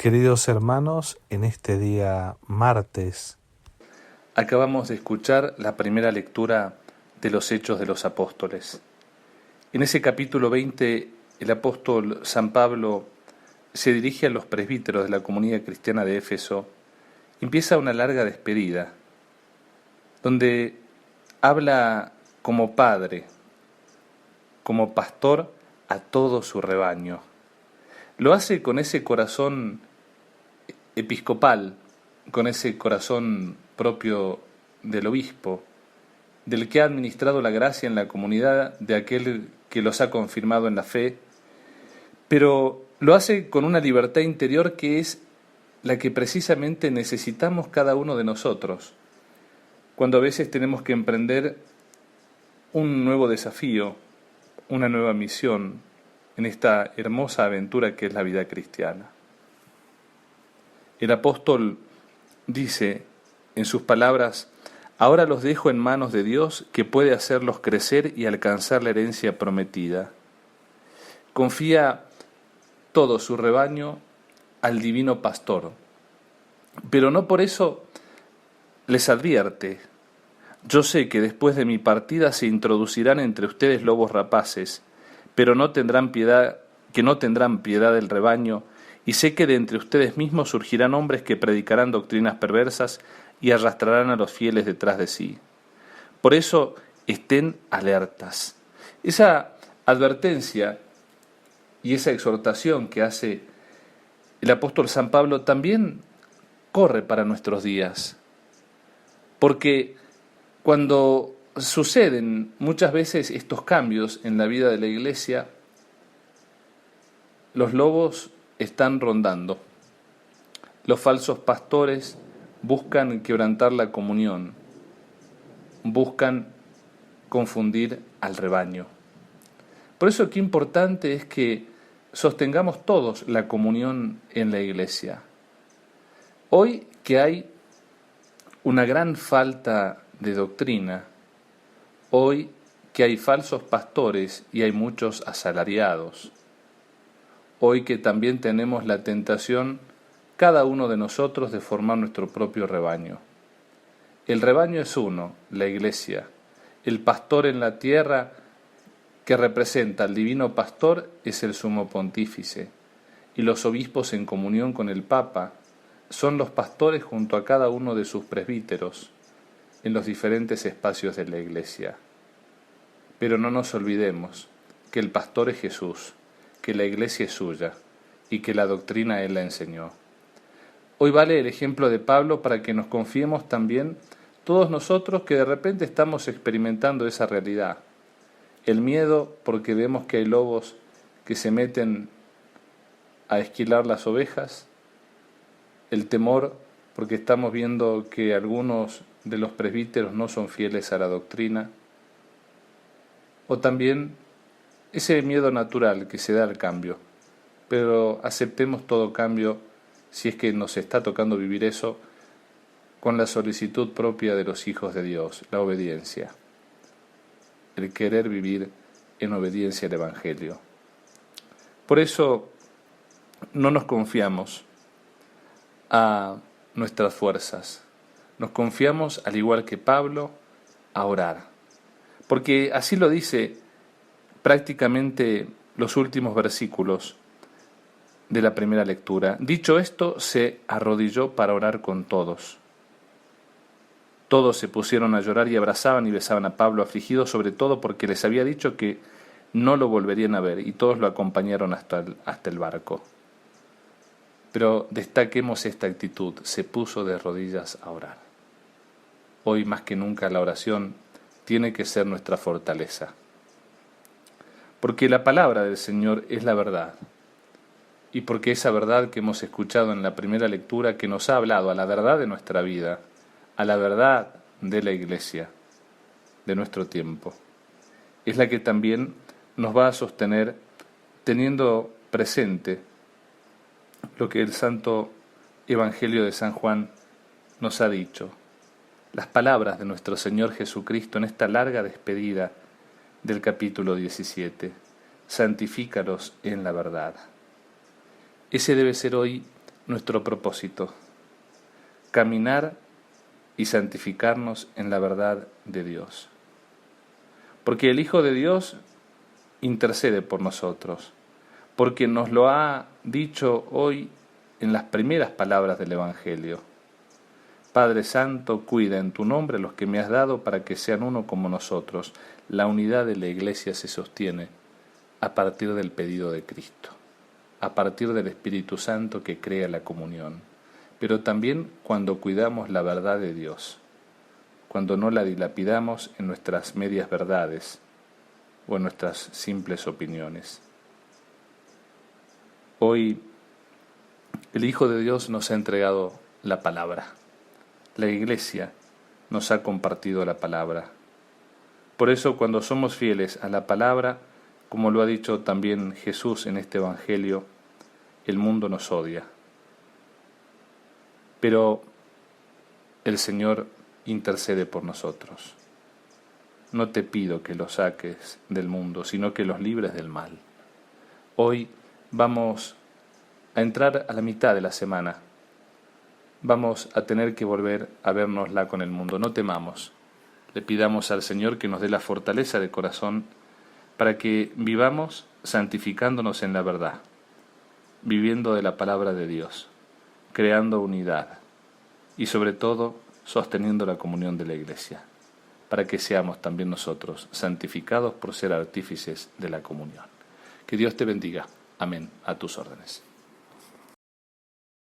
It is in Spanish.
Queridos hermanos, en este día martes acabamos de escuchar la primera lectura de los Hechos de los Apóstoles. En ese capítulo 20, el apóstol San Pablo se dirige a los presbíteros de la comunidad cristiana de Éfeso. Empieza una larga despedida, donde habla como padre, como pastor a todo su rebaño. Lo hace con ese corazón episcopal, con ese corazón propio del obispo, del que ha administrado la gracia en la comunidad, de aquel que los ha confirmado en la fe, pero lo hace con una libertad interior que es la que precisamente necesitamos cada uno de nosotros, cuando a veces tenemos que emprender un nuevo desafío, una nueva misión en esta hermosa aventura que es la vida cristiana. El apóstol dice en sus palabras: ahora los dejo en manos de Dios, que puede hacerlos crecer y alcanzar la herencia prometida. Confía todo su rebaño al divino pastor, pero no por eso les advierte: yo sé que después de mi partida se introducirán entre ustedes lobos rapaces, pero no tendrán piedad del rebaño, y sé que de entre ustedes mismos surgirán hombres que predicarán doctrinas perversas y arrastrarán a los fieles detrás de sí. Por eso estén alertas. Esa advertencia y esa exhortación que hace el apóstol San Pablo también corre para nuestros días, porque cuando suceden muchas veces estos cambios en la vida de la Iglesia, los lobos están rondando. Los falsos pastores buscan quebrantar la comunión, buscan confundir al rebaño. Por eso qué importante es que sostengamos todos la comunión en la Iglesia. Hoy que hay una gran falta de doctrina, hoy que hay falsos pastores y hay muchos asalariados, hoy que también tenemos la tentación, cada uno de nosotros, de formar nuestro propio rebaño. El rebaño es uno, la Iglesia. El pastor en la tierra, que representa al divino pastor, es el sumo pontífice. Y los obispos, en comunión con el Papa, son los pastores junto a cada uno de sus presbíteros en los diferentes espacios de la Iglesia. Pero no nos olvidemos que el pastor es Jesús, que la Iglesia es suya y que la doctrina Él la enseñó. Hoy vale el ejemplo de Pablo para que nos confiemos también todos nosotros que de repente estamos experimentando esa realidad. El miedo porque vemos que hay lobos que se meten a esquilar las ovejas, el temor porque estamos viendo que algunos de los presbíteros no son fieles a la doctrina, o también ese miedo natural que se da al cambio, pero aceptemos todo cambio si es que nos está tocando vivir eso con la solicitud propia de los hijos de Dios, la obediencia, el querer vivir en obediencia al Evangelio. Por eso no nos confiamos a nuestras fuerzas, nos confiamos, al igual que Pablo, a orar, porque así lo dice prácticamente los últimos versículos de la primera lectura. Dicho esto, se arrodilló para orar con todos. Todos se pusieron a llorar y abrazaban y besaban a Pablo, afligidos sobre todo porque les había dicho que no lo volverían a ver, y todos lo acompañaron hasta el barco. Pero destaquemos esta actitud: se puso de rodillas a orar. Hoy más que nunca la oración tiene que ser nuestra fortaleza, porque la palabra del Señor es la verdad, y porque esa verdad que hemos escuchado en la primera lectura, que nos ha hablado a la verdad de nuestra vida, a la verdad de la Iglesia, de nuestro tiempo, es la que también nos va a sostener, teniendo presente lo que el Santo Evangelio de San Juan nos ha dicho, las palabras de nuestro Señor Jesucristo en esta larga despedida del capítulo 17, santifícalos en la verdad. Ese debe ser hoy nuestro propósito: caminar y santificarnos en la verdad de Dios. Porque el Hijo de Dios intercede por nosotros, porque nos lo ha dicho hoy en las primeras palabras del Evangelio. Padre Santo, cuida en tu nombre a los que me has dado para que sean uno como nosotros. La unidad de la Iglesia se sostiene a partir del pedido de Cristo, a partir del Espíritu Santo que crea la comunión, pero también cuando cuidamos la verdad de Dios, cuando no la dilapidamos en nuestras medias verdades o en nuestras simples opiniones. Hoy el Hijo de Dios nos ha entregado la palabra. La Iglesia nos ha compartido la palabra. Por eso, cuando somos fieles a la palabra, como lo ha dicho también Jesús en este Evangelio, el mundo nos odia. Pero el Señor intercede por nosotros. No te pido que los saques del mundo, sino que los libres del mal. Hoy vamos a entrar a la mitad de la semana. Vamos a tener que volver a vernosla con el mundo. No temamos. Le pidamos al Señor que nos dé la fortaleza de corazón para que vivamos santificándonos en la verdad, viviendo de la palabra de Dios, creando unidad y sobre todo sosteniendo la comunión de la Iglesia, para que seamos también nosotros santificados por ser artífices de la comunión. Que Dios te bendiga. Amén. A tus órdenes.